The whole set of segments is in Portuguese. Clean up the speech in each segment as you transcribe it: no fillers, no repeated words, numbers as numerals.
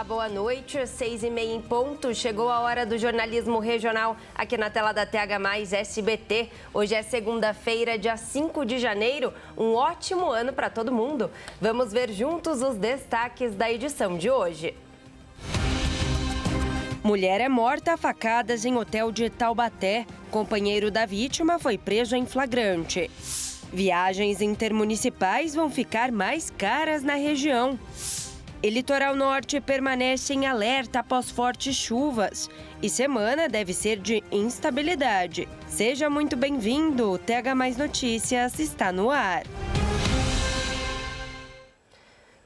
Olá, boa noite. 6h30 em ponto. Chegou a hora do jornalismo regional aqui na tela da TH+ SBT. Hoje é segunda-feira, dia 5 de janeiro. Um ótimo ano para todo mundo. Vamos ver juntos os destaques da edição de hoje. Mulher é morta a facadas em hotel de Taubaté. Companheiro da vítima foi preso em flagrante. Viagens intermunicipais vão ficar mais caras na região. E Litoral Norte permanece em alerta após fortes chuvas. E semana deve ser de instabilidade. Seja muito bem-vindo. O TH+ Notícias está no ar.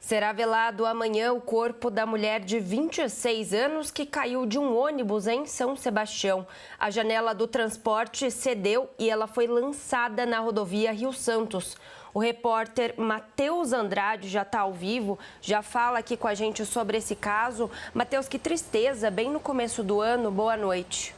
Será velado amanhã o corpo da mulher de 26 anos que caiu de um ônibus em São Sebastião. A janela do transporte cedeu e ela foi lançada na rodovia Rio Santos. O repórter Matheus Andrade já está ao vivo, já fala aqui com a gente sobre esse caso. Matheus, que tristeza, bem no começo do ano. Boa noite.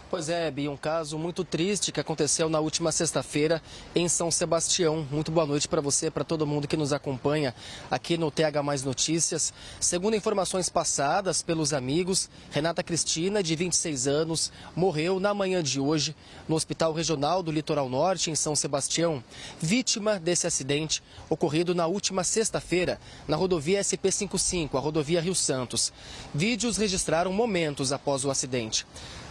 Pois é, Bia, um caso muito triste que aconteceu na última sexta-feira em São Sebastião. Muito boa noite para você, para todo mundo que nos acompanha aqui no TH+ Notícias. Segundo informações passadas pelos amigos, Renata Cristina, de 26 anos, morreu na manhã de hoje no Hospital Regional do Litoral Norte, em São Sebastião, vítima desse acidente ocorrido na última sexta-feira na rodovia SP55, a rodovia Rio Santos. Vídeos registraram momentos após o acidente.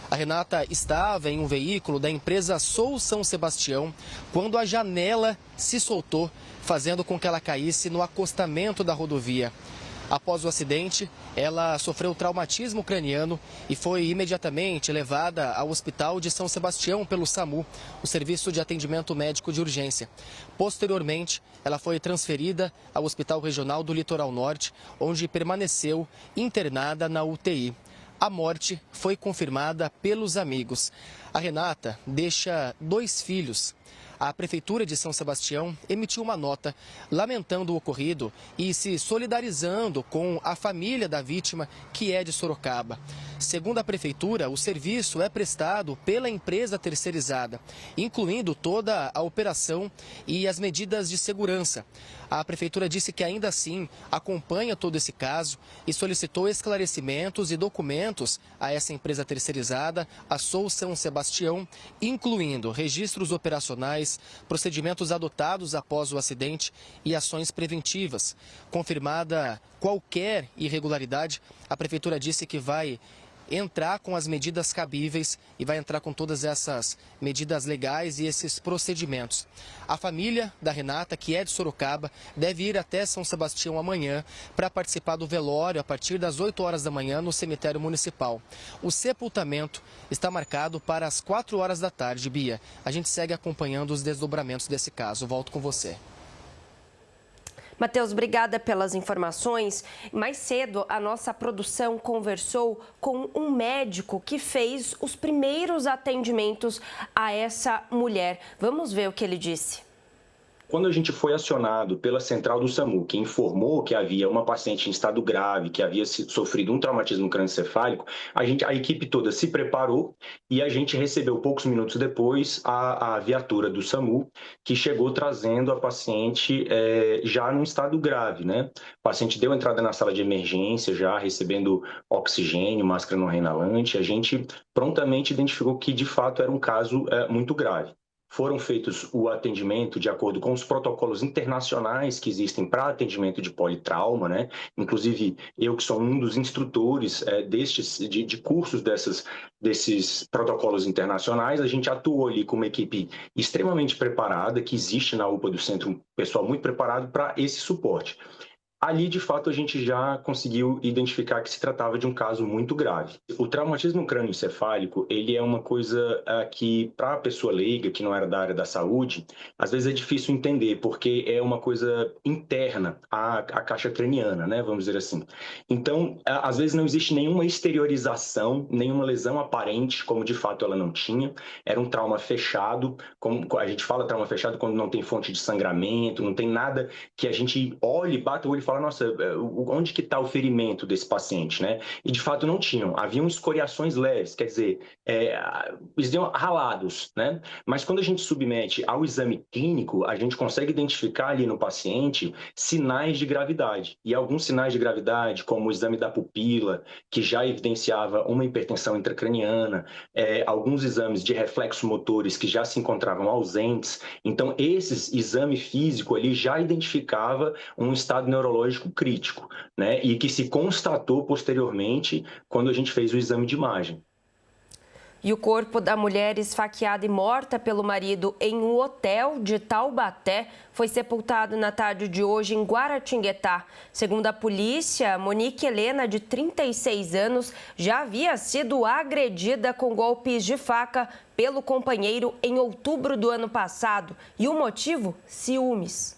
A Renata estava em um veículo da empresa Sou São Sebastião quando a janela se soltou, fazendo com que ela caísse no acostamento da rodovia. Após o acidente, ela sofreu traumatismo craniano e foi imediatamente levada ao Hospital de São Sebastião pelo SAMU, o Serviço de Atendimento Médico de Urgência. Posteriormente, ela foi transferida ao Hospital Regional do Litoral Norte, onde permaneceu internada na UTI. A morte foi confirmada pelos amigos. A Renata deixa 2 filhos. A Prefeitura de São Sebastião emitiu uma nota lamentando o ocorrido e se solidarizando com a família da vítima, que é de Sorocaba. Segundo a Prefeitura, o serviço é prestado pela empresa terceirizada, incluindo toda a operação e as medidas de segurança. A Prefeitura disse que ainda assim acompanha todo esse caso e solicitou esclarecimentos e documentos a essa empresa terceirizada, a Sou São Sebastião, incluindo registros operacionais, procedimentos adotados após o acidente e ações preventivas. Confirmada qualquer irregularidade, a Prefeitura disse que vai entrar com as medidas cabíveis e vai entrar com todas essas medidas legais e esses procedimentos. A família da Renata, que é de Sorocaba, deve ir até São Sebastião amanhã para participar do velório a partir das 8 horas da manhã no cemitério municipal. O sepultamento está marcado para as 4 horas da tarde. Bia, a gente segue acompanhando os desdobramentos desse caso. Volto com você. Matheus, obrigada pelas informações. Mais cedo, a nossa produção conversou com um médico que fez os primeiros atendimentos a essa mulher. Vamos ver o que ele disse. Quando a gente foi acionado pela central do SAMU, que informou que havia uma paciente em estado grave, que havia sofrido um traumatismo crânioencefálico, a equipe toda se preparou e a gente recebeu poucos minutos depois a viatura do SAMU, que chegou trazendo a paciente já num estado grave, né? O paciente deu entrada na sala de emergência, já recebendo oxigênio, máscara não reinalante. A gente prontamente identificou que, de fato, era um caso muito grave. Foram feitos o atendimento de acordo com os protocolos internacionais que existem para atendimento de politrauma, né? Inclusive, eu que sou um dos instrutores de cursos desses protocolos internacionais, a gente atuou ali com uma equipe extremamente preparada, que existe na UPA do Centro, um pessoal muito preparado para esse suporte. Ali, de fato, a gente já conseguiu identificar que se tratava de um caso muito grave. O traumatismo crânioencefálico, ele é uma coisa que, para a pessoa leiga, que não era da área da saúde, às vezes é difícil entender, porque é uma coisa interna à caixa craniana, né? Vamos dizer assim. Então, às vezes não existe nenhuma exteriorização, nenhuma lesão aparente, como de fato ela não tinha. Era um trauma fechado, como a gente fala trauma fechado quando não tem fonte de sangramento, não tem nada que a gente olhe, bata o olho fala, nossa, onde que está o ferimento desse paciente, né? E de fato não tinham, haviam escoriações leves, quer dizer, eles iam ralados, né? Mas quando a gente submete ao exame clínico, a gente consegue identificar ali no paciente sinais de gravidade. E alguns sinais de gravidade, como o exame da pupila, que já evidenciava uma hipertensão intracraniana, alguns exames de reflexos motores que já se encontravam ausentes. Então, esse exame físico ali já identificava um estado neurológico crítico, né? E que se constatou posteriormente quando a gente fez o exame de imagem. E o corpo da mulher esfaqueada e morta pelo marido em um hotel de Taubaté foi sepultado na tarde de hoje em Guaratinguetá. Segundo a polícia, Monique Helena, de 36 anos, já havia sido agredida com golpes de faca pelo companheiro em outubro do ano passado. E o motivo? Ciúmes.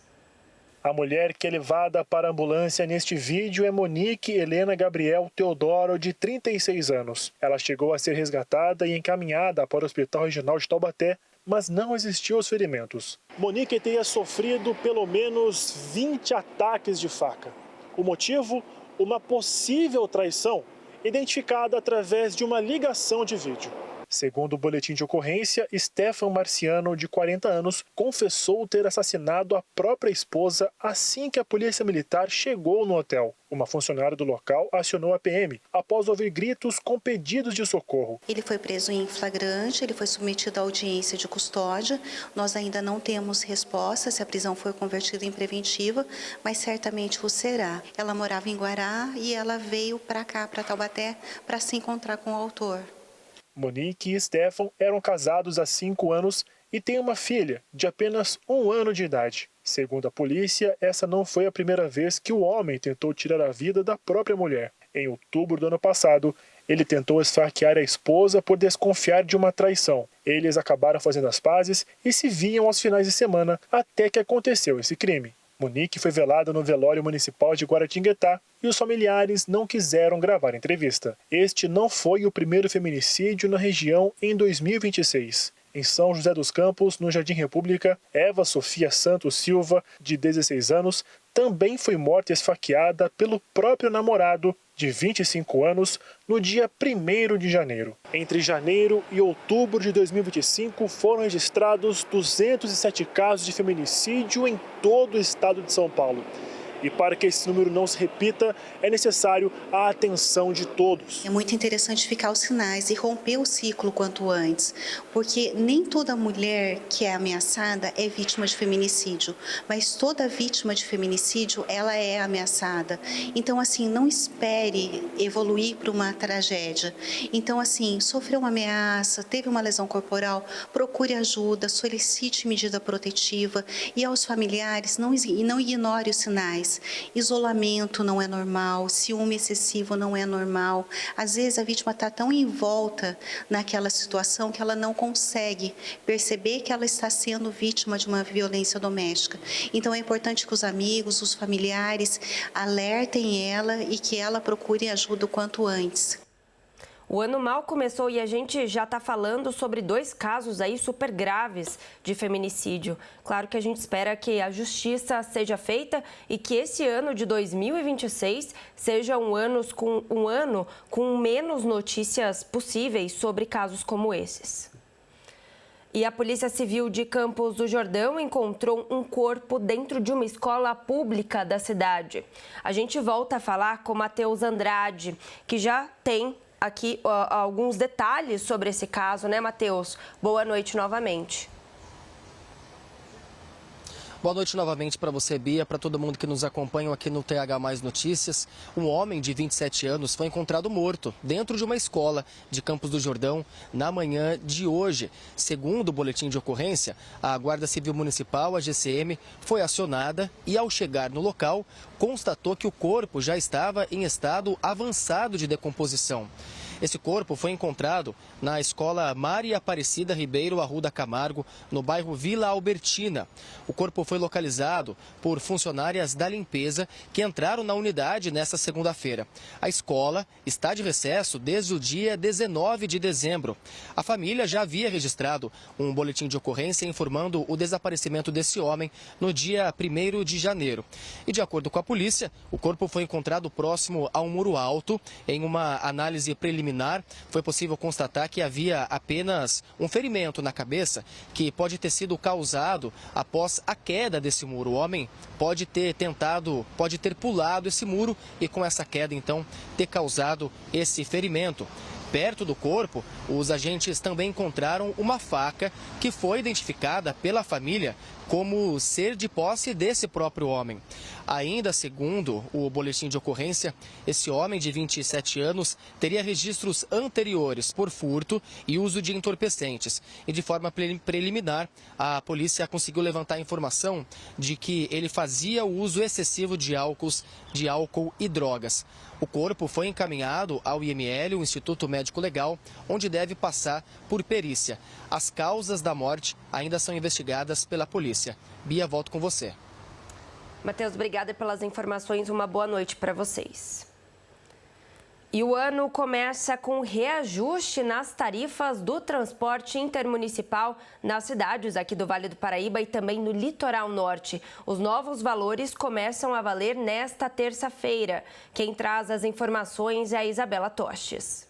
A mulher que é levada para a ambulância neste vídeo é Monique Helena Gabriel Teodoro, de 36 anos. Ela chegou a ser resgatada e encaminhada para o Hospital Regional de Taubaté, mas não resistiu aos ferimentos. Monique teria sofrido pelo menos 20 ataques de faca. O motivo? Uma possível traição, identificada através de uma ligação de vídeo. Segundo o boletim de ocorrência, Stefan Marciano, de 40 anos, confessou ter assassinado a própria esposa assim que a polícia militar chegou no hotel. Uma funcionária do local acionou a PM após ouvir gritos com pedidos de socorro. Ele foi preso em flagrante, ele foi submetido à audiência de custódia. Nós ainda não temos resposta se a prisão foi convertida em preventiva, mas certamente o será. Ela morava em Guará e ela veio para cá, para Taubaté, para se encontrar com o autor. Monique e Stefan eram casados há 5 anos e têm uma filha de apenas 1 ano de idade. Segundo a polícia, essa não foi a primeira vez que o homem tentou tirar a vida da própria mulher. Em outubro do ano passado, ele tentou esfaquear a esposa por desconfiar de uma traição. Eles acabaram fazendo as pazes e se viam aos finais de semana até que aconteceu esse crime. Monique foi velada no velório municipal de Guaratinguetá e os familiares não quiseram gravar entrevista. Este não foi o primeiro feminicídio na região em 2026. Em São José dos Campos, no Jardim República, Eva Sofia Santos Silva, de 16 anos, também foi morta esfaqueada pelo próprio namorado, de 25 anos, no dia 1º de janeiro. Entre janeiro e outubro de 2025, foram registrados 207 casos de feminicídio em todo o estado de São Paulo. E para que esse número não se repita, é necessário a atenção de todos. É muito interessante ficar os sinais e romper o ciclo quanto antes, porque nem toda mulher que é ameaçada é vítima de feminicídio, mas toda vítima de feminicídio, ela é ameaçada. Então, assim, não espere evoluir para uma tragédia. Então, assim, sofreu uma ameaça, teve uma lesão corporal, procure ajuda, solicite medida protetiva e aos familiares, não ignore os sinais. Isolamento não é normal, ciúme excessivo não é normal. Às vezes a vítima está tão envolta naquela situação que ela não consegue perceber que ela está sendo vítima de uma violência doméstica. Então é importante que os amigos, os familiares alertem ela e que ela procure ajuda o quanto antes. O ano mal começou e a gente já está falando sobre 2 casos aí super graves de feminicídio. Claro que a gente espera que a justiça seja feita e que esse ano de 2026 seja um ano com menos notícias possíveis sobre casos como esses. E a Polícia Civil de Campos do Jordão encontrou um corpo dentro de uma escola pública da cidade. A gente volta a falar com Matheus Andrade, que já tem aqui alguns detalhes sobre esse caso, né, Matheus? Boa noite novamente. Boa noite novamente para você, Bia, para todo mundo que nos acompanha aqui no TH Mais Notícias. Um homem de 27 anos foi encontrado morto dentro de uma escola de Campos do Jordão na manhã de hoje. Segundo o boletim de ocorrência, a Guarda Civil Municipal, a GCM, foi acionada e, ao chegar no local, constatou que o corpo já estava em estado avançado de decomposição. Esse corpo foi encontrado na escola Maria Aparecida Ribeiro Arruda Camargo, no bairro Vila Albertina. O corpo foi localizado por funcionárias da limpeza que entraram na unidade nesta segunda-feira. A escola está de recesso desde o dia 19 de dezembro. A família já havia registrado um boletim de ocorrência informando o desaparecimento desse homem no dia 1º de janeiro. E de acordo com a polícia, o corpo foi encontrado próximo a um muro alto. Em uma análise preliminar, foi possível constatar que havia apenas um ferimento na cabeça que pode ter sido causado após a queda desse muro. O homem pode ter pulado esse muro e com essa queda, então, ter causado esse ferimento. Perto do corpo, os agentes também encontraram uma faca que foi identificada pela família como ser de posse desse próprio homem. Ainda segundo o boletim de ocorrência, esse homem de 27 anos teria registros anteriores por furto e uso de entorpecentes. E de forma preliminar, a polícia conseguiu levantar a informação de que ele fazia o uso excessivo de álcool e drogas. O corpo foi encaminhado ao IML, o Instituto Médico Legal, onde deve passar por perícia. As causas da morte ainda são investigadas pela polícia. Bia, volto com você. Matheus, obrigada pelas informações. Uma boa noite para vocês. E o ano começa com reajuste nas tarifas do transporte intermunicipal nas cidades aqui do Vale do Paraíba e também no litoral norte. Os novos valores começam a valer nesta terça-feira. Quem traz as informações é a Isabela Tostes.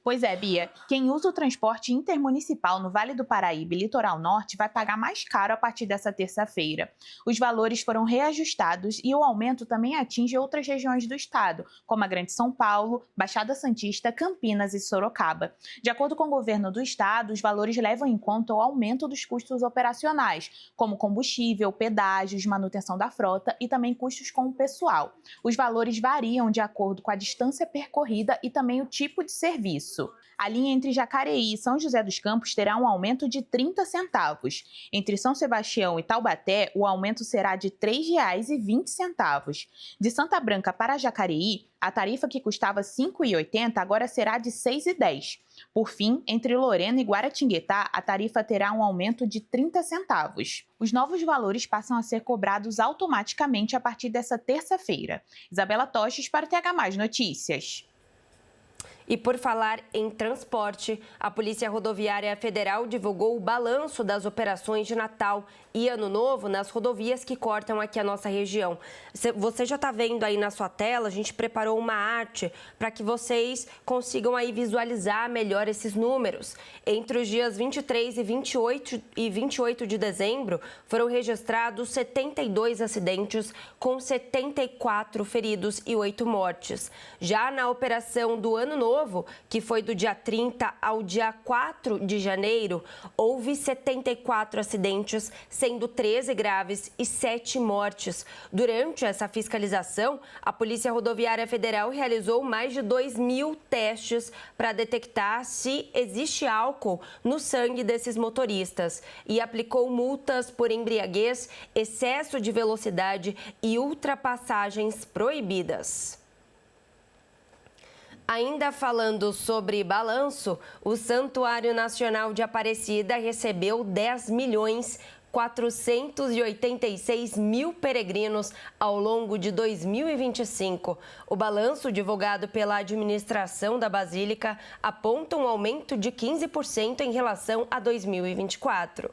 Pois é, Bia. Quem usa o transporte intermunicipal no Vale do Paraíba e Litoral Norte vai pagar mais caro a partir dessa terça-feira. Os valores foram reajustados e o aumento também atinge outras regiões do estado, como a Grande São Paulo, Baixada Santista, Campinas e Sorocaba. De acordo com o governo do estado, os valores levam em conta o aumento dos custos operacionais, como combustível, pedágios, manutenção da frota e também custos com o pessoal. Os valores variam de acordo com a distância percorrida e também o tipo de serviço. A linha entre Jacareí e São José dos Campos terá um aumento de 30 centavos. Entre São Sebastião e Taubaté, o aumento será de R$ 3,20. De Santa Branca para Jacareí, a tarifa que custava R$ 5,80 agora será de R$ 6,10. Por fim, entre Lorena e Guaratinguetá, a tarifa terá um aumento de 30 centavos. Os novos valores passam a ser cobrados automaticamente a partir dessa terça-feira. Isabela Tostes para o TH+ Notícias. E por falar em transporte, a Polícia Rodoviária Federal divulgou o balanço das operações de Natal e Ano Novo nas rodovias que cortam aqui a nossa região. Você já está vendo aí na sua tela, a gente preparou uma arte para que vocês consigam aí visualizar melhor esses números. Entre os dias 23 e 28 de dezembro, foram registrados 72 acidentes, com 74 feridos e 8 mortes. Já na operação do Ano Novo, que foi do dia 30 ao dia 4 de janeiro, houve 74 acidentes, sendo 13 graves e 7 mortes. Durante essa fiscalização, a Polícia Rodoviária Federal realizou mais de 2.000 testes para detectar se existe álcool no sangue desses motoristas e aplicou multas por embriaguez, excesso de velocidade e ultrapassagens proibidas. Ainda falando sobre balanço, o Santuário Nacional de Aparecida recebeu 10.486.000 peregrinos ao longo de 2025. O balanço divulgado pela administração da Basílica aponta um aumento de 15% em relação a 2024.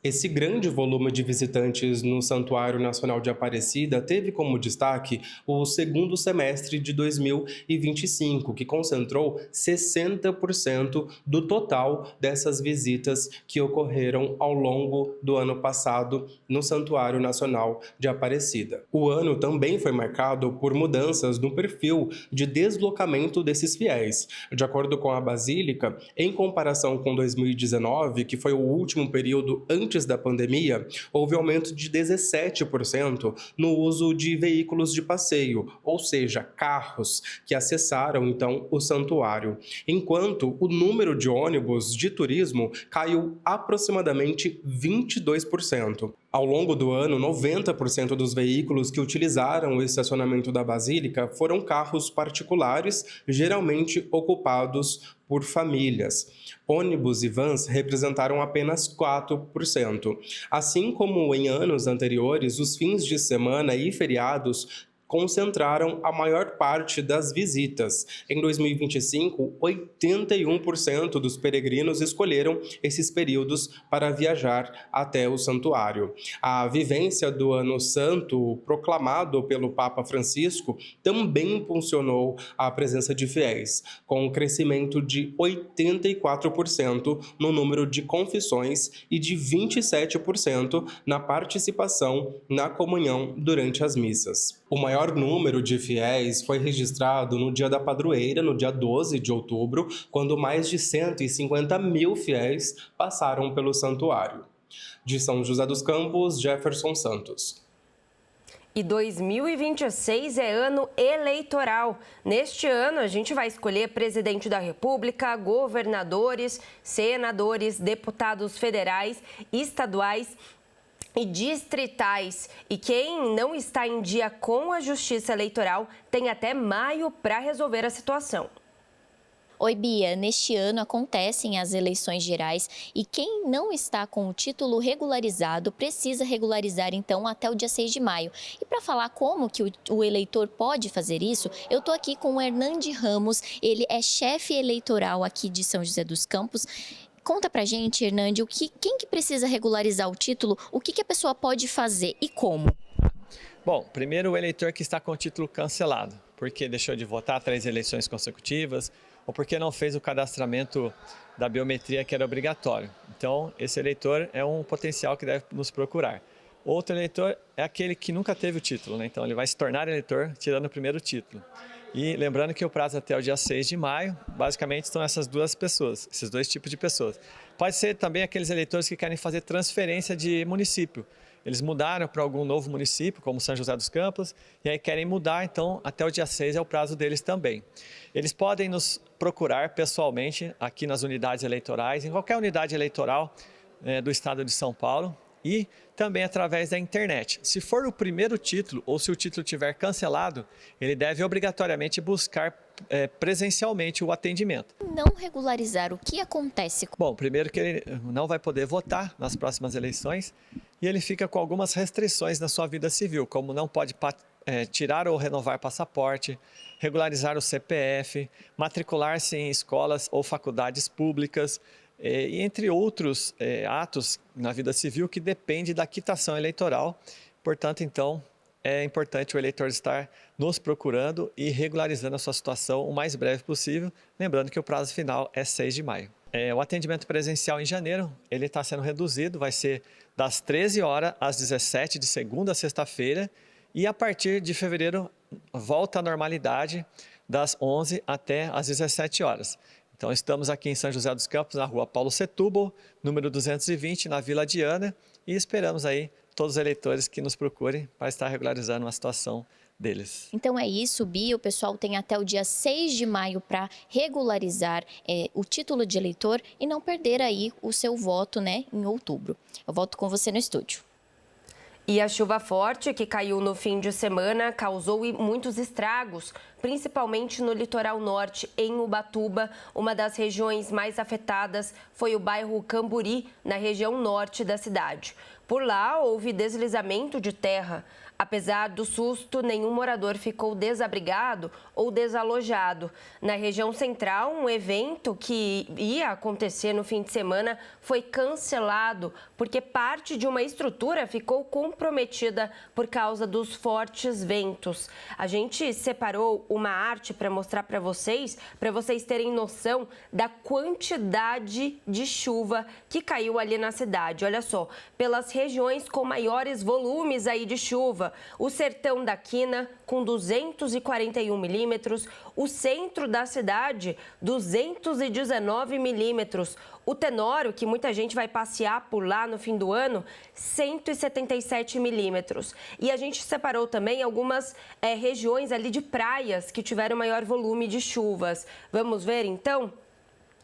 Esse grande volume de visitantes no Santuário Nacional de Aparecida teve como destaque o segundo semestre de 2025, que concentrou 60% do total dessas visitas que ocorreram ao longo do ano passado no Santuário Nacional de Aparecida. O ano também foi marcado por mudanças no perfil de deslocamento desses fiéis. De acordo com a Basílica, em comparação com 2019, que foi o último período antes da pandemia, houve aumento de 17% no uso de veículos de passeio, ou seja, carros, que acessaram então o santuário, enquanto o número de ônibus de turismo caiu aproximadamente 22%. Ao longo do ano, 90% dos veículos que utilizaram o estacionamento da Basílica foram carros particulares, geralmente ocupados por famílias. Ônibus e vans representaram apenas 4%. Assim como em anos anteriores, os fins de semana e feriados concentraram a maior parte das visitas. Em 2025, 81% dos peregrinos escolheram esses períodos para viajar até o santuário. A vivência do Ano Santo, proclamado pelo Papa Francisco, também impulsionou a presença de fiéis, com um crescimento de 84% no número de confissões e de 27% na participação na comunhão durante as missas. O maior número de fiéis foi registrado no dia da padroeira, no dia 12 de outubro, quando mais de 150 mil fiéis passaram pelo santuário. De São José dos Campos, Jefferson Santos. E 2026 é ano eleitoral. Neste ano, a gente vai escolher presidente da República, governadores, senadores, deputados federais, estaduais e distritais. E quem não está em dia com a Justiça Eleitoral tem até maio para resolver a situação. Oi, Bia. Neste ano acontecem as eleições gerais e quem não está com o título regularizado precisa regularizar então até o dia 6 de maio. E para falar como que o eleitor pode fazer isso, eu estou aqui com o Hernande Ramos, ele é chefe eleitoral aqui de São José dos Campos. Conta pra gente, Hernande, quem que precisa regularizar o título, o que a pessoa pode fazer e como? Bom, primeiro o eleitor que está com o título cancelado, porque deixou de votar 3 eleições consecutivas ou porque não fez o cadastramento da biometria que era obrigatório. Então, esse eleitor é um potencial que deve nos procurar. Outro eleitor é aquele que nunca teve o título, né? Então ele vai se tornar eleitor tirando o primeiro título. E lembrando que o prazo até o dia 6 de maio, basicamente são essas duas pessoas, esses dois tipos de pessoas. Pode ser também aqueles eleitores que querem fazer transferência de município. Eles mudaram para algum novo município, como São José dos Campos, e aí querem mudar, então até o dia 6 é o prazo deles também. Eles podem nos procurar pessoalmente aqui nas unidades eleitorais, em qualquer unidade eleitoral do estado de São Paulo, e também através da internet. Se for o primeiro título ou se o título tiver cancelado, ele deve obrigatoriamente buscar presencialmente o atendimento. Não regularizar, o que acontece? Bom, primeiro que ele não vai poder votar nas próximas eleições e ele fica com algumas restrições na sua vida civil, como não pode tirar ou renovar passaporte, regularizar o CPF, matricular-se em escolas ou faculdades públicas, e entre outros atos na vida civil que depende da quitação eleitoral. Portanto, então, é importante o eleitor estar nos procurando e regularizando a sua situação o mais breve possível, lembrando que o prazo final é 6 de maio. O atendimento presencial em janeiro, ele está sendo reduzido, vai ser das 13 horas às 17 de segunda a sexta-feira, e a partir de fevereiro volta à normalidade das 11 até às 17 horas. Então, estamos aqui em São José dos Campos, na rua Paulo Setúbal, número 220, na Vila Diana, e esperamos aí todos os eleitores que nos procurem para estar regularizando a situação deles. Então é isso, Bia, o pessoal tem até o dia 6 de maio para regularizar o título de eleitor e não perder aí o seu voto, né, em outubro. Eu volto com você no estúdio. E a chuva forte que caiu no fim de semana causou muitos estragos, principalmente no litoral norte, em Ubatuba. Uma das regiões mais afetadas foi o bairro Camburi, na região norte da cidade. Por lá, houve deslizamento de terra. Apesar do susto, nenhum morador ficou desabrigado ou desalojado. Na região central, um evento que ia acontecer no fim de semana foi cancelado, porque parte de uma estrutura ficou comprometida por causa dos fortes ventos. A gente separou uma arte para mostrar para vocês terem noção da quantidade de chuva que caiu ali na cidade. Olha só, pelas regiões com maiores volumes aí de chuva, o sertão da Quina com 241 milímetros, o centro da cidade 219 milímetros, o Tenório, que muita gente vai passear por lá no fim do ano, 177 milímetros. E a gente separou também algumas regiões ali de praias que tiveram maior volume de chuvas. Vamos ver então?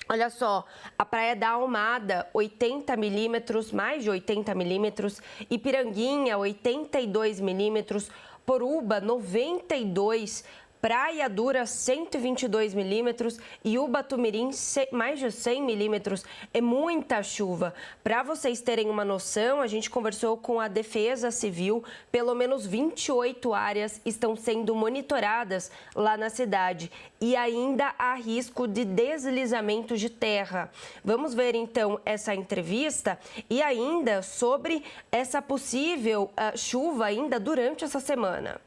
Olha só, a Praia da Almada, 80 milímetros, mais de 80 milímetros. Ipiranguinha, 82 milímetros. Poruba, 92. Praia Dura, 122 milímetros. E Ubatumirim, mais de 100 milímetros. É muita chuva. Para vocês terem uma noção, a gente conversou com a Defesa Civil. Pelo menos 28 áreas estão sendo monitoradas lá na cidade. E ainda há risco de deslizamento de terra. Vamos ver, então, essa entrevista e ainda sobre essa possível chuva ainda durante essa semana.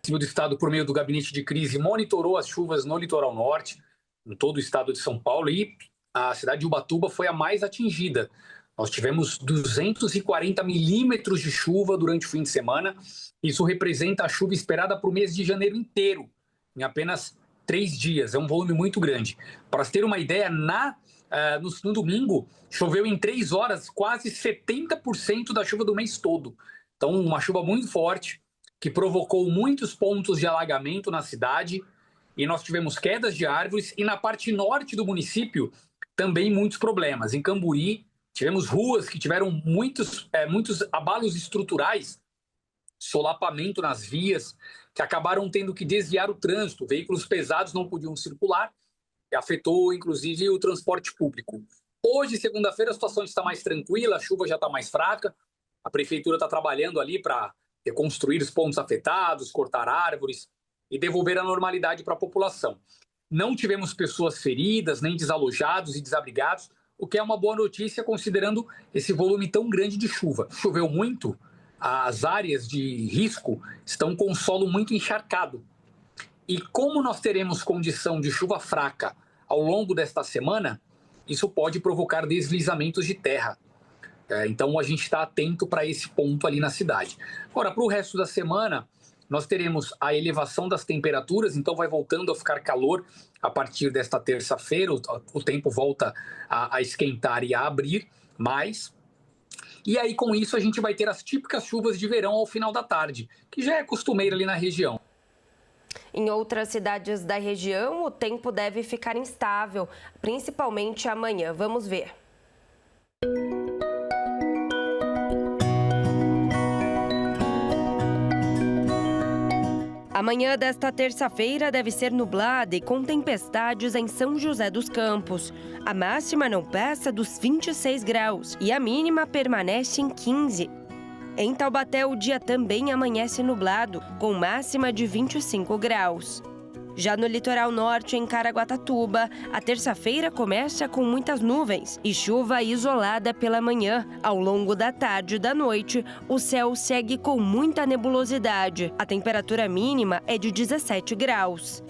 O do Estado, por meio do Gabinete de Crise, monitorou as chuvas no litoral norte, em todo o estado de São Paulo, e a cidade de Ubatuba foi a mais atingida. Nós tivemos 240 milímetros de chuva durante o fim de semana. Isso representa a chuva esperada para o mês de janeiro inteiro, em apenas 3 dias. É um volume muito grande. Para ter uma ideia, no domingo, choveu em 3 horas quase 70% da chuva do mês todo. Então, uma chuva muito forte, que provocou muitos pontos de alagamento na cidade, e nós tivemos quedas de árvores, e na parte norte do município também muitos problemas. Em Cambuí, tivemos ruas que tiveram muitos abalos estruturais, solapamento nas vias, que acabaram tendo que desviar o trânsito. Veículos pesados não podiam circular, e afetou inclusive o transporte público. Hoje, segunda-feira, a situação está mais tranquila, a chuva já está mais fraca, a prefeitura está trabalhando ali para reconstruir os pontos afetados, cortar árvores e devolver a normalidade para a população. Não tivemos pessoas feridas, nem desalojados e desabrigados, o que é uma boa notícia considerando esse volume tão grande de chuva. Choveu muito, as áreas de risco estão com o solo muito encharcado. E como nós teremos condição de chuva fraca ao longo desta semana, isso pode provocar deslizamentos de terra. Então, a gente está atento para esse ponto ali na cidade. Agora, para o resto da semana, nós teremos a elevação das temperaturas, então vai voltando a ficar calor a partir desta terça-feira, o tempo volta a esquentar e a abrir mais. E aí, com isso, a gente vai ter as típicas chuvas de verão ao final da tarde, que já é costumeira ali na região. Em outras cidades da região, o tempo deve ficar instável, principalmente amanhã. Vamos ver. Amanhã desta terça-feira deve ser nublada e com tempestades em São José dos Campos. A máxima não passa dos 26 graus e a mínima permanece em 15. Em Taubaté, o dia também amanhece nublado, com máxima de 25 graus. Já no litoral norte, em Caraguatatuba, a terça-feira começa com muitas nuvens e chuva isolada pela manhã. Ao longo da tarde e da noite, o céu segue com muita nebulosidade. A temperatura mínima é de 17 graus.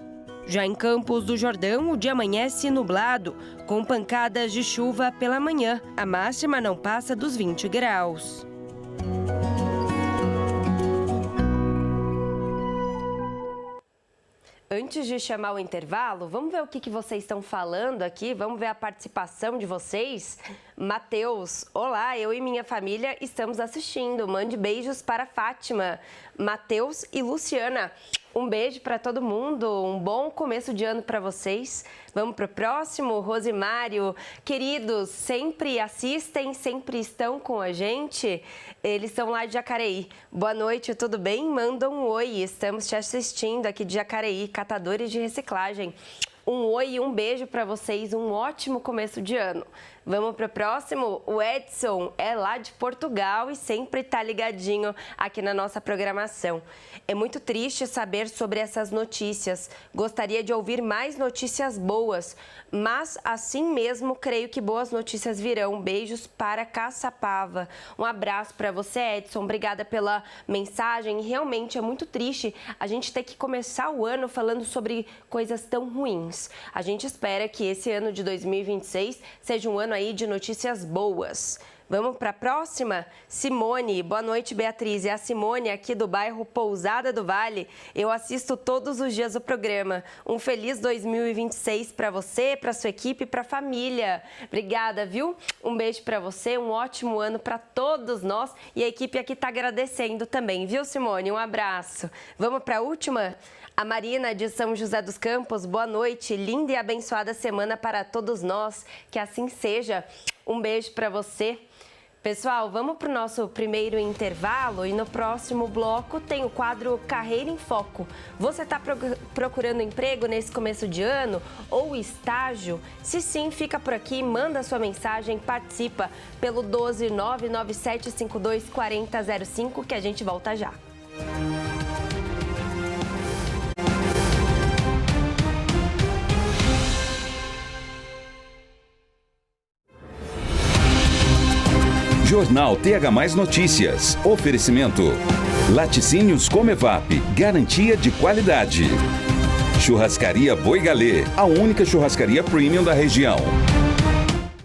Já em Campos do Jordão, o dia amanhece nublado, com pancadas de chuva pela manhã. A máxima não passa dos 20 graus. Antes de chamar o intervalo, vamos ver o que vocês estão falando aqui, vamos ver a participação de vocês. Matheus, olá, eu e minha família estamos assistindo, mande beijos para Fátima, Matheus e Luciana. Um beijo para todo mundo, um bom começo de ano para vocês. Vamos para o próximo, Rosimário. Queridos, sempre assistem, sempre estão com a gente. Eles são lá de Jacareí. Boa noite, tudo bem? Mandam um oi, estamos te assistindo aqui de Jacareí, catadores de reciclagem. Um oi e um beijo para vocês, um ótimo começo de ano. Vamos para o próximo? O Edson é lá de Portugal e sempre está ligadinho aqui na nossa programação. É muito triste saber sobre essas notícias. Gostaria de ouvir mais notícias boas, mas assim mesmo creio que boas notícias virão. Beijos para Caçapava. Um abraço para você, Edson. Obrigada pela mensagem. Realmente é muito triste a gente ter que começar o ano falando sobre coisas tão ruins. A gente espera que esse ano de 2026 seja um ano aí de notícias boas. Vamos para a próxima? Simone, boa noite, Beatriz. É a Simone aqui do bairro Pousada do Vale. Eu assisto todos os dias o programa. Um feliz 2026 para você, para sua equipe e para a família. Obrigada, viu? Um beijo para você, um ótimo ano para todos nós. E a equipe aqui está agradecendo também, viu, Simone? Um abraço. Vamos para a última? A Marina de São José dos Campos, boa noite, linda e abençoada semana para todos nós, que assim seja. Um beijo para você. Pessoal, vamos para o nosso primeiro intervalo e no próximo bloco tem o quadro Carreira em Foco. Você está procurando emprego nesse começo de ano ou estágio? Se sim, fica por aqui, manda sua mensagem, participa pelo 12997524005 que a gente volta já. Jornal TH+ Notícias. Oferecimento. Laticínios Comevap. Garantia de qualidade. Churrascaria Boi Galê. A única churrascaria premium da região.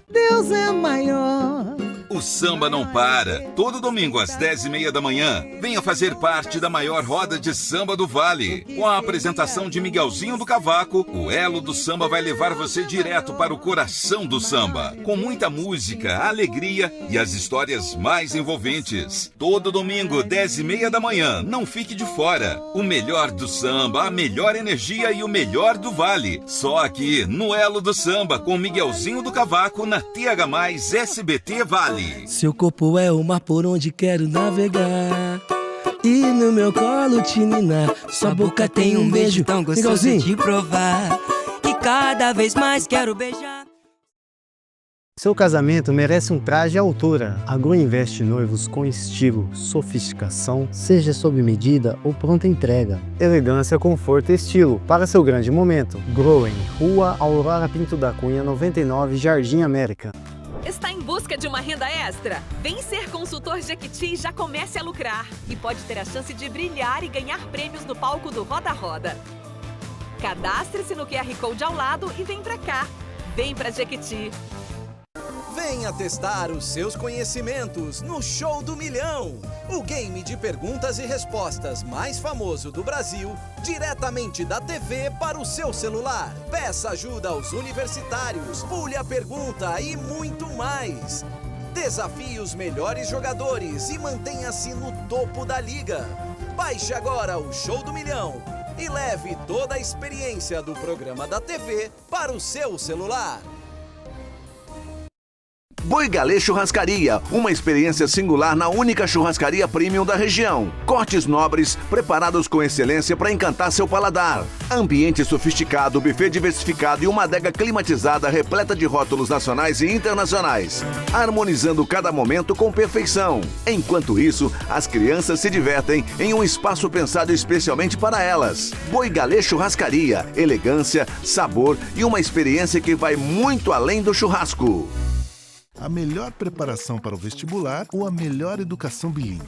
Deus é maior. O samba não para. Todo domingo às 10h30 da manhã, venha fazer parte da maior roda de samba do Vale. Com a apresentação de Miguelzinho do Cavaco, o elo do samba vai levar você direto para o coração do samba. Com muita música, alegria e as histórias mais envolventes. Todo domingo, 10h30 da manhã, não fique de fora. O melhor do samba, a melhor energia e o melhor do Vale. Só aqui, no elo do samba, com Miguelzinho do Cavaco, na TH+ SBT Vale. Seu corpo é o mar por onde quero navegar. E no meu colo te ninar. Sua boca tem um beijo tão gostoso de provar. E cada vez mais quero beijar. Seu casamento merece um traje à altura. A Grow investe noivos com estilo, sofisticação, seja sob medida ou pronta entrega. Elegância, conforto e estilo para seu grande momento. Grow em Rua Aurora Pinto da Cunha, 99, Jardim América. Está em busca de uma renda extra? Vem ser consultor Jequiti e já comece a lucrar. E pode ter a chance de brilhar e ganhar prêmios no palco do Roda Roda. Cadastre-se no QR Code ao lado e vem pra cá. Vem pra Jequiti. Venha testar os seus conhecimentos no Show do Milhão, o game de perguntas e respostas mais famoso do Brasil, diretamente da TV para o seu celular. Peça ajuda aos universitários, pule a pergunta e muito mais. Desafie os melhores jogadores e mantenha-se no topo da liga. Baixe agora o Show do Milhão e leve toda a experiência do programa da TV para o seu celular. Boi Galê Churrascaria, uma experiência singular na única churrascaria premium da região. Cortes nobres, preparados com excelência para encantar seu paladar. Ambiente sofisticado, buffet diversificado e uma adega climatizada repleta de rótulos nacionais e internacionais, harmonizando cada momento com perfeição. Enquanto isso, as crianças se divertem em um espaço pensado especialmente para elas. Boi Galê Churrascaria, elegância, sabor e uma experiência que vai muito além do churrasco. A melhor preparação para o vestibular ou a melhor educação bilíngue.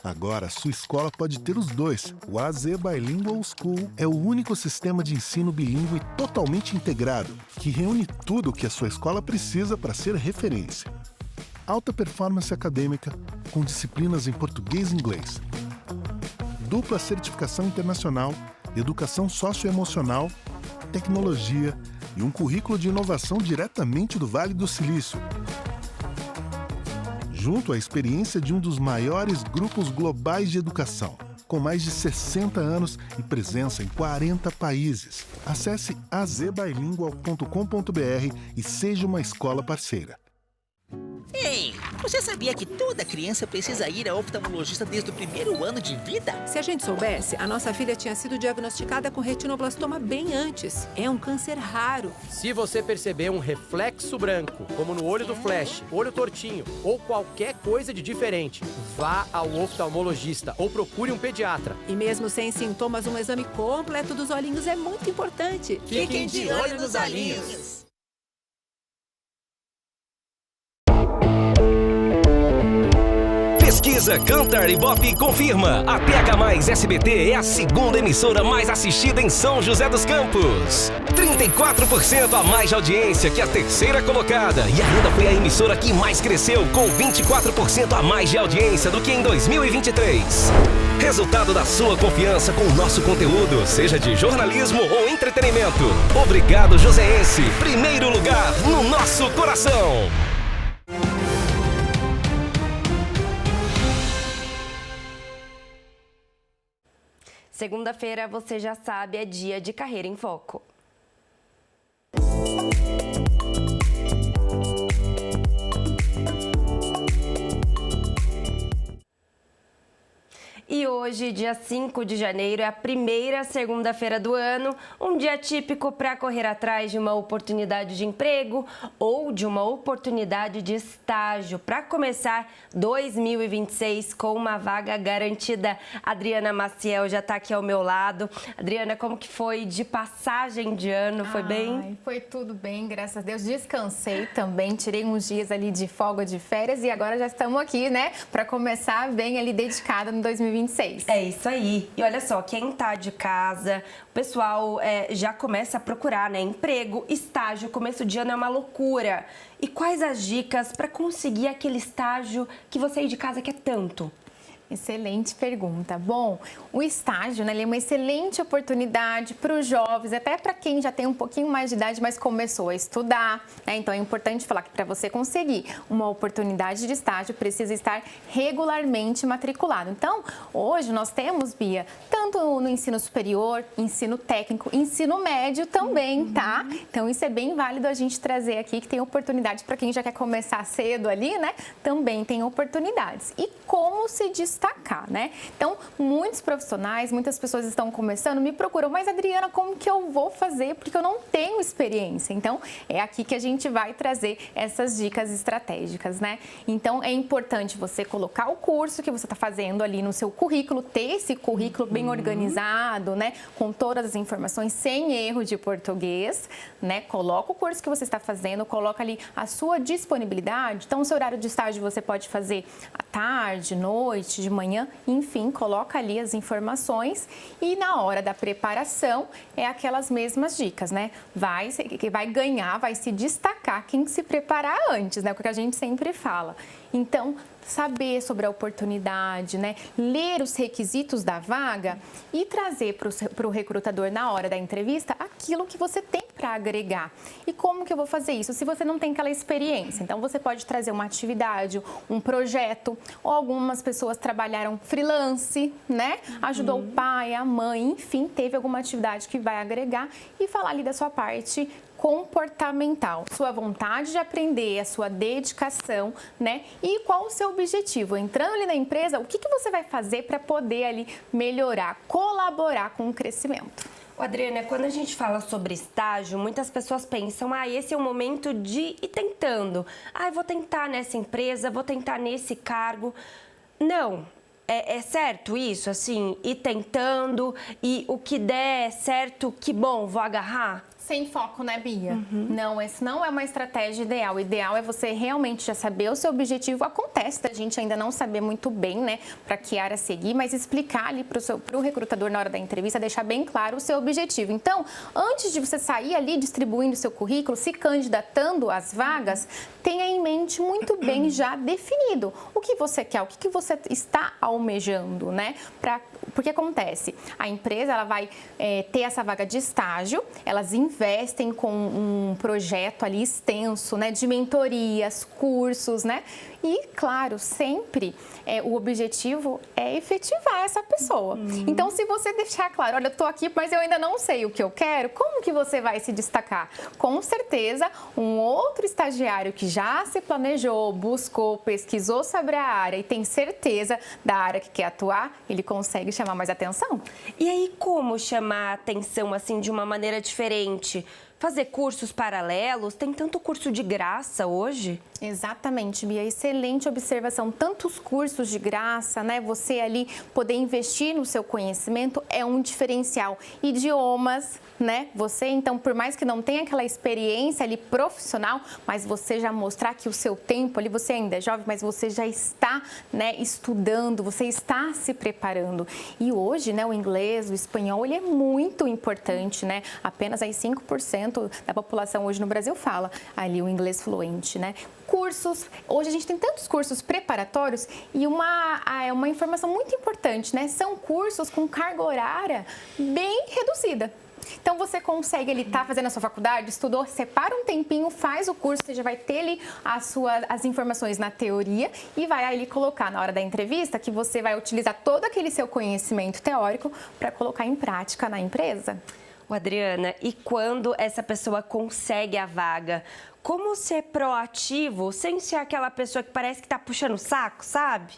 Agora, sua escola pode ter os dois. O AZ Bilingual School é o único sistema de ensino bilíngue totalmente integrado, que reúne tudo o que a sua escola precisa para ser referência. Alta performance acadêmica, com disciplinas em português e inglês. Dupla certificação internacional, educação socioemocional, tecnologia e um currículo de inovação diretamente do Vale do Silício. Junto à experiência de um dos maiores grupos globais de educação, com mais de 60 anos e presença em 40 países. Acesse azbilingual.com.br e seja uma escola parceira. Ei, você sabia que toda criança precisa ir ao oftalmologista desde o primeiro ano de vida? Se a gente soubesse, a nossa filha tinha sido diagnosticada com retinoblastoma bem antes. É um câncer raro. Se você perceber um reflexo branco, como no olho do Flash, olho tortinho ou qualquer coisa de diferente, vá ao oftalmologista ou procure um pediatra. E mesmo sem sintomas, um exame completo dos olhinhos é muito importante. Fiquem de olho nos olhinhos. Pesquisa Cantar Ibope confirma: a TH+ SBT é a segunda emissora mais assistida em São José dos Campos. 34% a mais de audiência que a terceira colocada. E ainda foi a emissora que mais cresceu, com 24% a mais de audiência do que em 2023. Resultado da sua confiança com o nosso conteúdo, seja de jornalismo ou entretenimento. Obrigado, Joseense. Primeiro lugar no nosso coração. Segunda-feira, você já sabe, é dia de Carreira em Foco. E hoje, dia 5 de janeiro, é a primeira segunda-feira do ano, um dia típico para correr atrás de uma oportunidade de emprego ou de uma oportunidade de estágio para começar 2026 com uma vaga garantida. Adriana Maciel já está aqui ao meu lado. Adriana, como que foi de passagem de ano? Foi bem? Foi tudo bem, graças a Deus. Descansei também, tirei uns dias ali de folga de férias e agora já estamos aqui, né, para começar bem ali dedicada no 2026. É isso aí. E olha só, quem tá de casa, o pessoal já começa a procurar, né? Emprego, estágio, começo de ano é uma loucura. E quais as dicas para conseguir aquele estágio que você aí de casa quer tanto? Excelente pergunta. Bom, o estágio, né, ele é uma excelente oportunidade para os jovens, até para quem já tem um pouquinho mais de idade, mas começou a estudar, né? Então é importante falar que para você conseguir uma oportunidade de estágio, precisa estar regularmente matriculado. Então, hoje nós temos, Bia, tanto no ensino superior, ensino técnico, ensino médio também, tá? Então isso é bem válido a gente trazer aqui, que tem oportunidades para quem já quer começar cedo ali, né? Também tem oportunidades. E como se destacar, né? Então, muitos profissionais, muitas pessoas estão começando, me procuram, mas Adriana, como que eu vou fazer? Porque eu não tenho experiência. Então, é aqui que a gente vai trazer essas dicas estratégicas, né? Então, é importante você colocar o curso que você está fazendo ali no seu currículo, ter esse currículo bem organizado, né? Com todas as informações, sem erro de português, né? Coloca o curso que você está fazendo, coloca ali a sua disponibilidade. Então, o seu horário de estágio você pode fazer à tarde, noite, de manhã, enfim, coloca ali as informações e na hora da preparação é aquelas mesmas dicas, né? Vai ganhar, vai se destacar quem se preparar antes, né? Porque a gente sempre fala. Então, saber sobre a oportunidade, né? Ler os requisitos da vaga e trazer para o recrutador na hora da entrevista aquilo que você tem para agregar. E como que eu vou fazer isso? Se você não tem aquela experiência, então você pode trazer uma atividade, um projeto, ou algumas pessoas trabalharam freelance, né? Ajudou o pai, a mãe, enfim, teve alguma atividade que vai agregar e falar ali da sua parte comportamental, sua vontade de aprender, a sua dedicação, né? E qual o seu objetivo? Entrando ali na empresa, o que você vai fazer para poder ali melhorar, colaborar com o crescimento? Adriana, quando a gente fala sobre estágio, muitas pessoas pensam, esse é o momento de ir tentando. Eu vou tentar nessa empresa, vou tentar nesse cargo. Não. É certo isso, assim, ir tentando e o que der certo, que bom, vou agarrar? Sem foco, né, Bia? Não, esse não é uma estratégia ideal. O ideal é você realmente já saber o seu objetivo. Acontece da gente ainda não saber muito bem, né, para que área seguir, mas explicar ali para o recrutador na hora da entrevista, deixar bem claro o seu objetivo. Então, antes de você sair ali distribuindo o seu currículo, se candidatando às vagas, tenha em mente muito bem já definido o que você quer, o que você está almejando, né? Porque acontece, a empresa ela vai ter essa vaga de estágio, elas investem com um projeto ali extenso, né, de mentorias, cursos, né? E, claro, sempre o objetivo é efetivar essa pessoa. Então, se você deixar claro, olha, eu estou aqui, mas eu ainda não sei o que eu quero, como que você vai se destacar? Com certeza, um outro estagiário que já se planejou, buscou, pesquisou sobre a área e tem certeza da área que quer atuar, ele consegue chamar mais atenção. E aí, como chamar a atenção, assim, de uma maneira diferente? Fazer cursos paralelos? Tem tanto curso de graça hoje? Exatamente, Bia. Excelente observação. Tantos cursos de graça, né? Você ali poder investir no seu conhecimento é um diferencial. Idiomas, né? Você, então, por mais que não tenha aquela experiência ali profissional, mas você já mostrar que o seu tempo ali, você ainda é jovem, mas você já está, né, estudando, você está se preparando. E hoje, né, o inglês, o espanhol, ele é muito importante, né? Apenas aí 5% da população hoje no Brasil fala ali o inglês fluente, né? Cursos, hoje a gente tem tantos cursos preparatórios e uma informação muito importante, né? São cursos com carga horária bem reduzida. Então você consegue, ele tá fazendo a sua faculdade, estudou, separa um tempinho, faz o curso, você já vai ter ali as informações na teoria e vai ali colocar na hora da entrevista que você vai utilizar todo aquele seu conhecimento teórico para colocar em prática na empresa. Adriana, e quando essa pessoa consegue a vaga, como ser proativo sem ser aquela pessoa que parece que tá puxando o saco, sabe?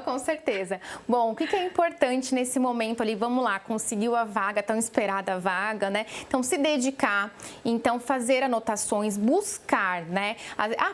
Com certeza. Bom, o que é importante nesse momento ali? Vamos lá, conseguiu a vaga, tão esperada a vaga, né? Então, se dedicar, então fazer anotações, buscar, né?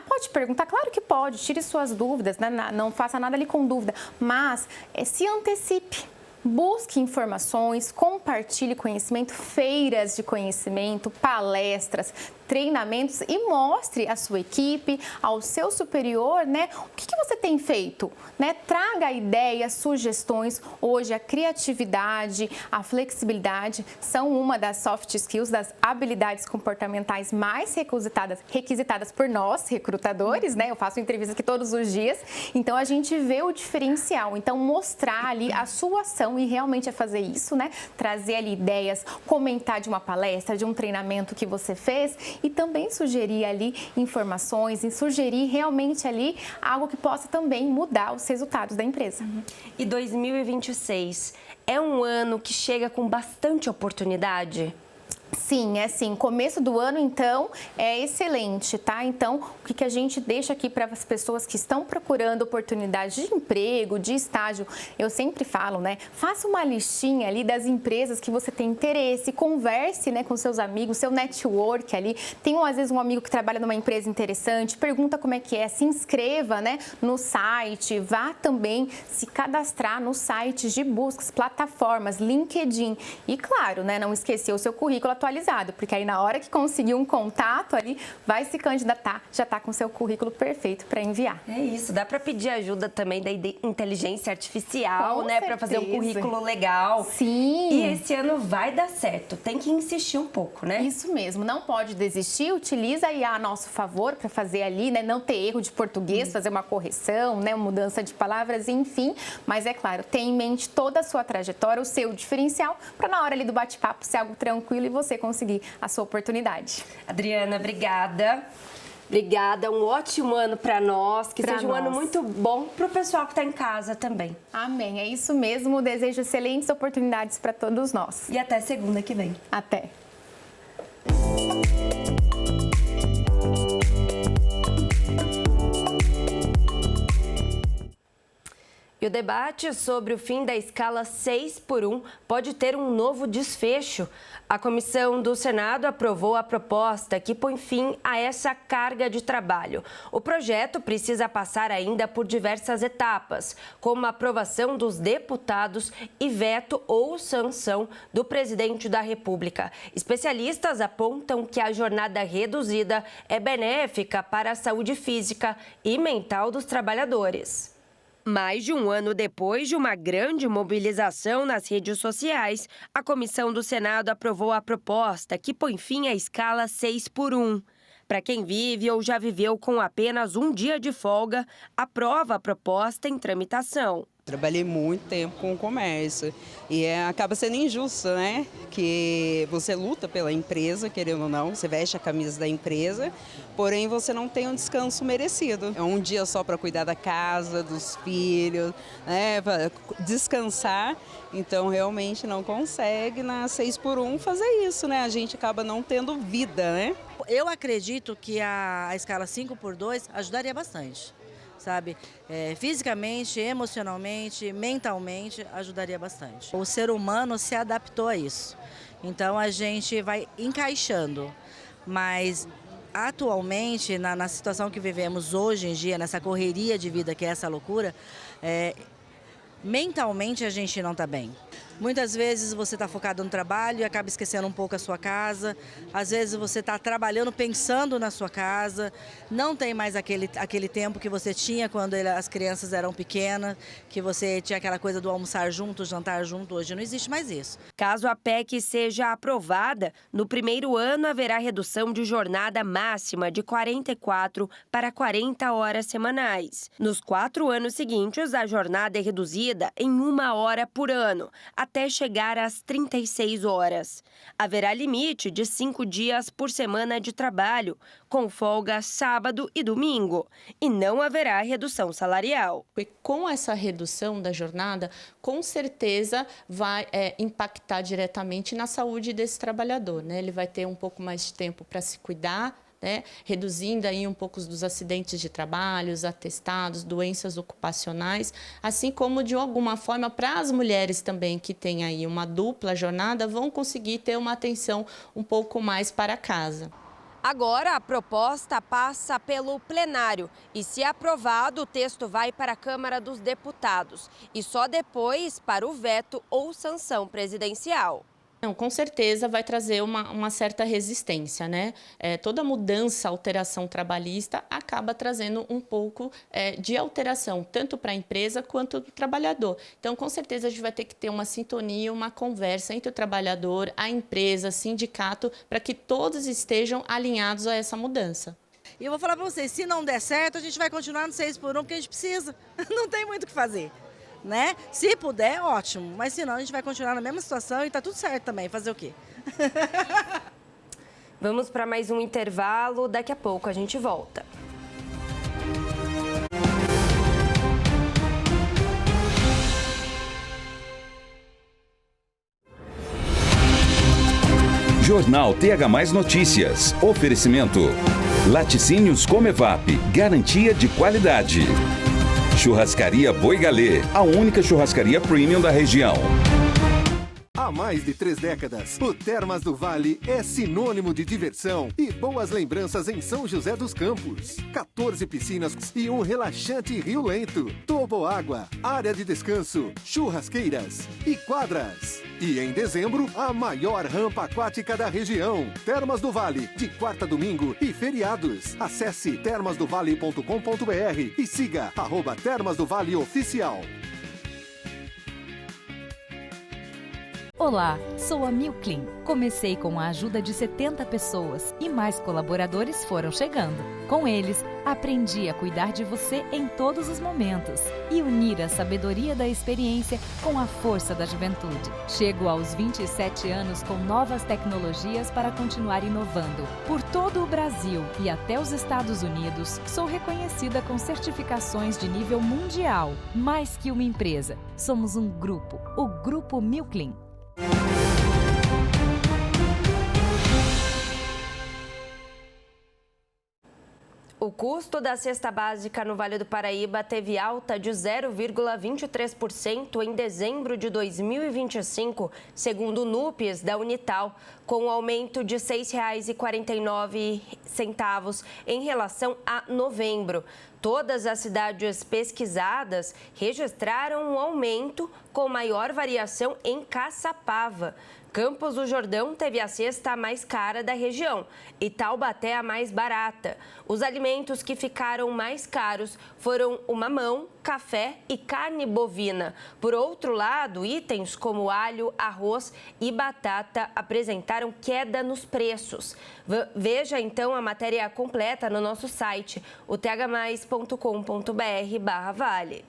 Pode perguntar? Claro que pode, tire suas dúvidas, né? Não faça nada ali com dúvida, mas se antecipe. Busque informações, compartilhe conhecimento, feiras de conhecimento, palestras, treinamentos e mostre à sua equipe, ao seu superior, né, o que você tem feito, né? Traga ideias, sugestões. Hoje a criatividade, a flexibilidade são uma das soft skills, das habilidades comportamentais mais requisitadas por nós, recrutadores, né? Eu faço entrevistas aqui todos os dias, então a gente vê o diferencial. Então mostrar ali a sua ação e realmente é fazer isso, né? Trazer ali ideias, comentar de uma palestra, de um treinamento que você fez e também sugerir ali informações e sugerir realmente ali algo que possa também mudar os resultados da empresa. E 2026 é um ano que chega com bastante oportunidade? Sim, é sim. Começo do ano, então, é excelente, tá? Então, o que a gente deixa aqui para as pessoas que estão procurando oportunidade de emprego, de estágio, eu sempre falo, né? Faça uma listinha ali das empresas que você tem interesse, converse, né, com seus amigos, seu network ali. Tem, às vezes, um amigo que trabalha numa empresa interessante, pergunta como é que é, se inscreva, né, no site, vá também se cadastrar nos sites de buscas, plataformas, LinkedIn. E, claro, né, não esquecer o seu currículo atualizado, porque aí na hora que conseguir um contato ali, vai se candidatar, já está com o seu currículo perfeito para enviar. É isso, dá para pedir ajuda também da inteligência artificial, né, para fazer um currículo legal. Sim. E esse ano vai dar certo, tem que insistir um pouco, né? Isso mesmo, não pode desistir, utiliza a IA a nosso favor para fazer ali, né, não ter erro de português, fazer uma correção, né, mudança de palavras, enfim, mas é claro, tenha em mente toda a sua trajetória, o seu diferencial, para na hora ali do bate-papo ser algo tranquilo e você conseguir a sua oportunidade. Adriana, obrigada. Obrigada, um ótimo ano para nós, que seja um ano muito bom para o pessoal que está em casa também. Amém, é isso mesmo, desejo excelentes oportunidades para todos nós. E até segunda que vem. Até. E o debate sobre o fim da escala 6x1 pode ter um novo desfecho. A comissão do Senado aprovou a proposta que põe fim a essa carga de trabalho. O projeto precisa passar ainda por diversas etapas, como a aprovação dos deputados e veto ou sanção do presidente da República. Especialistas apontam que a jornada reduzida é benéfica para a saúde física e mental dos trabalhadores. Mais de um ano depois de uma grande mobilização nas redes sociais, a comissão do Senado aprovou a proposta que põe fim à escala 6x1. Para quem vive ou já viveu com apenas um dia de folga, aprova a proposta em tramitação. Trabalhei muito tempo com o comércio e acaba sendo injusto, né? Que você luta pela empresa, querendo ou não, você veste a camisa da empresa, porém você não tem um descanso merecido. É um dia só para cuidar da casa, dos filhos, né? Pra descansar, então realmente não consegue na 6x1 fazer isso, né? A gente acaba não tendo vida, né? Eu acredito que a escala 5x2 ajudaria bastante. Sabe, fisicamente, emocionalmente, mentalmente, ajudaria bastante. O ser humano se adaptou a isso, então a gente vai encaixando, mas atualmente, na situação que vivemos hoje em dia, nessa correria de vida que é essa loucura, mentalmente a gente não está bem. Muitas vezes você está focado no trabalho e acaba esquecendo um pouco a sua casa. Às vezes você está trabalhando pensando na sua casa. Não tem mais aquele tempo que você tinha quando as crianças eram pequenas, que você tinha aquela coisa do almoçar junto, jantar junto. Hoje não existe mais isso. Caso a PEC seja aprovada, no primeiro ano haverá redução de jornada máxima de 44 para 40 horas semanais. Nos 4 anos seguintes, a jornada é reduzida em 1 hora por ano, até chegar às 36 horas. Haverá limite de 5 dias por semana de trabalho, com folga sábado e domingo, e não haverá redução salarial. E com essa redução da jornada, com certeza vai impactar diretamente na saúde desse trabalhador, né? Ele vai ter um pouco mais de tempo para se cuidar, né? Reduzindo aí um pouco dos acidentes de trabalho, os atestados, doenças ocupacionais, assim como de alguma forma para as mulheres também que têm aí uma dupla jornada vão conseguir ter uma atenção um pouco mais para casa. Agora, a proposta passa pelo plenário e, se aprovado, o texto vai para a Câmara dos Deputados e só depois para o veto ou sanção presidencial. Não, com certeza vai trazer uma certa resistência, né? Toda mudança, alteração trabalhista acaba trazendo um pouco de alteração, tanto para a empresa quanto para o trabalhador. Então, com certeza, a gente vai ter que ter uma sintonia, uma conversa entre o trabalhador, a empresa, sindicato, para que todos estejam alinhados a essa mudança. E eu vou falar para vocês, se não der certo, a gente vai continuar no 6x1, porque a gente precisa. Não tem muito o que fazer. Né? Se puder, ótimo, mas senão a gente vai continuar na mesma situação e tá tudo certo também, fazer o quê? Vamos para mais um intervalo, daqui a pouco a gente volta. Jornal TH+ Notícias. Oferecimento. Laticínios Comevap. Garantia de qualidade. Churrascaria Boi Galê, a única churrascaria premium da região. Há mais de 3 décadas, o Termas do Vale é sinônimo de diversão e boas lembranças em São José dos Campos. 14 piscinas e um relaxante rio lento, toboágua, área de descanso, churrasqueiras e quadras. E em dezembro, a maior rampa aquática da região. Termas do Vale, de quarta a domingo e feriados. Acesse termasdovale.com.br e siga @Termas do Vale Oficial. Olá, sou a Milclean. Comecei com a ajuda de 70 pessoas e mais colaboradores foram chegando. Com eles, aprendi a cuidar de você em todos os momentos e unir a sabedoria da experiência com a força da juventude. Chego aos 27 anos com novas tecnologias para continuar inovando. Por todo o Brasil e até os Estados Unidos, sou reconhecida com certificações de nível mundial. Mais que uma empresa, somos um grupo, o Grupo Milclean. O custo da cesta básica no Vale do Paraíba teve alta de 0,23% em dezembro de 2025, segundo o NUPES da Unital, com um aumento de R$ 6,49 em relação a novembro. Todas as cidades pesquisadas registraram um aumento, com maior variação em Caçapava. Campos do Jordão teve a cesta mais cara da região e Taubaté a mais barata. Os alimentos que ficaram mais caros foram o mamão, café e carne bovina. Por outro lado, itens como alho, arroz e batata apresentaram queda nos preços. Veja então a matéria completa no nosso site, o thmais.com.br/vale.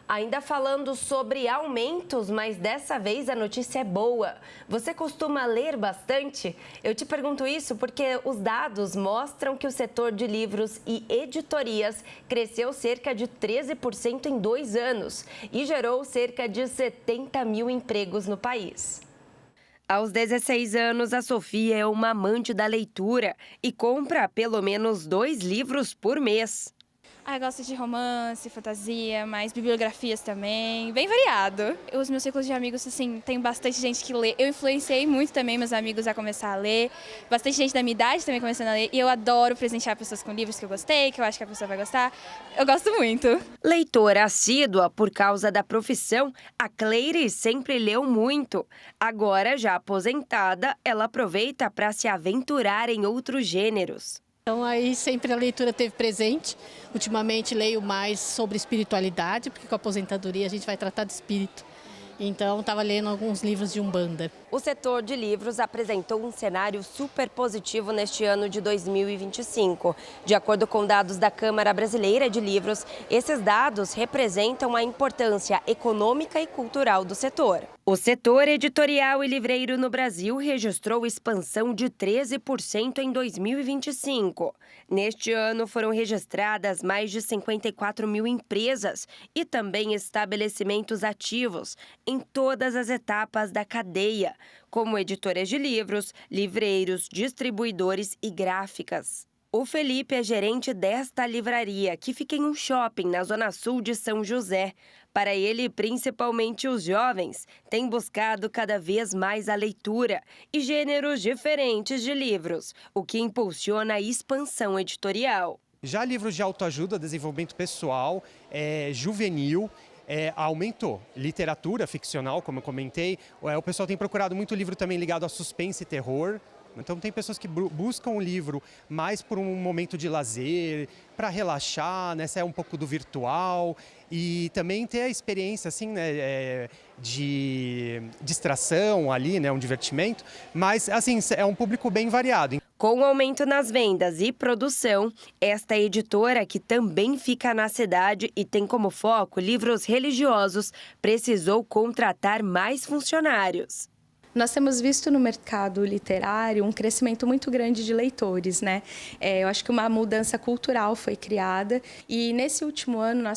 Ainda falando sobre aumentos, mas dessa vez a notícia é boa. Você costuma ler bastante? Eu te pergunto isso porque os dados mostram que o setor de livros e editorias cresceu cerca de 13% em 2 anos e gerou cerca de 70 mil empregos no país. Aos 16 anos, a Sofia é uma amante da leitura e compra pelo menos 2 livros por mês. Eu gosto de romance, fantasia, mas bibliografias também, bem variado. Os meus círculos de amigos, assim, tem bastante gente que lê. Eu influenciei muito também meus amigos a começar a ler. Bastante gente da minha idade também começando a ler. E eu adoro presentear pessoas com livros que eu gostei, que eu acho que a pessoa vai gostar. Eu gosto muito. Leitora assídua por causa da profissão, a Cleire sempre leu muito. Agora, já aposentada, ela aproveita para se aventurar em outros gêneros. Então aí sempre a leitura esteve presente. Ultimamente leio mais sobre espiritualidade, porque com a aposentadoria a gente vai tratar de espírito. então estava lendo alguns livros de Umbanda. O setor de livros apresentou um cenário super positivo neste ano de 2025. De acordo com dados da Câmara Brasileira de Livros, esses dados representam a importância econômica e cultural do setor. O setor editorial e livreiro no Brasil registrou expansão de 13% em 2025. Neste ano foram registradas mais de 54 mil empresas e também estabelecimentos ativos em todas as etapas da cadeia, como editoras de livros, livreiros, distribuidores e gráficas. O Felipe é gerente desta livraria, que fica em um shopping na zona sul de São José. Para ele, principalmente os jovens, têm buscado cada vez mais a leitura e gêneros diferentes de livros, o que impulsiona a expansão editorial. Já livros de autoajuda, desenvolvimento pessoal, juvenil, aumentou. Literatura ficcional, como eu comentei, o pessoal tem procurado muito livro também ligado a suspense e terror. Então tem pessoas que buscam o livro mais por um momento de lazer, para relaxar, né, sair um pouco do virtual e também ter a experiência assim, né, de distração ali, né, um divertimento, mas assim, é um público bem variado. Com o aumento nas vendas e produção, esta editora, que também fica na cidade e tem como foco livros religiosos, precisou contratar mais funcionários. Nós temos visto no mercado literário um crescimento muito grande de leitores, né? Eu acho que uma mudança cultural foi criada e nesse último ano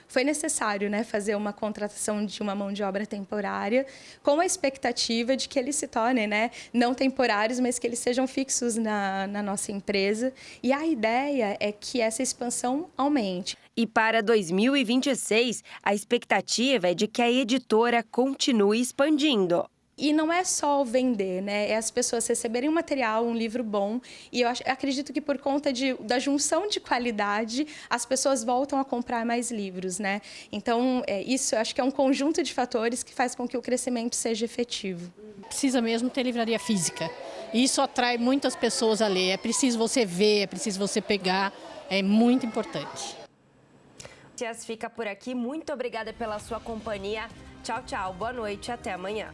foi necessário, né, fazer uma contratação de uma mão de obra temporária com a expectativa de que eles se tornem, né, não temporários, mas que eles sejam fixos na nossa empresa. E a ideia é que essa expansão aumente. E para 2026, a expectativa é de que a editora continue expandindo. E não é só vender, né? É as pessoas receberem um material, um livro bom. E eu acredito que por conta da junção de qualidade, as pessoas voltam a comprar mais livros, né? Então, isso eu acho que é um conjunto de fatores que faz com que o crescimento seja efetivo. Precisa mesmo ter livraria física. Isso atrai muitas pessoas a ler. É preciso você ver, é preciso você pegar. É muito importante. Fica por aqui. Muito obrigada pela sua companhia. Tchau, tchau. Boa noite e até amanhã.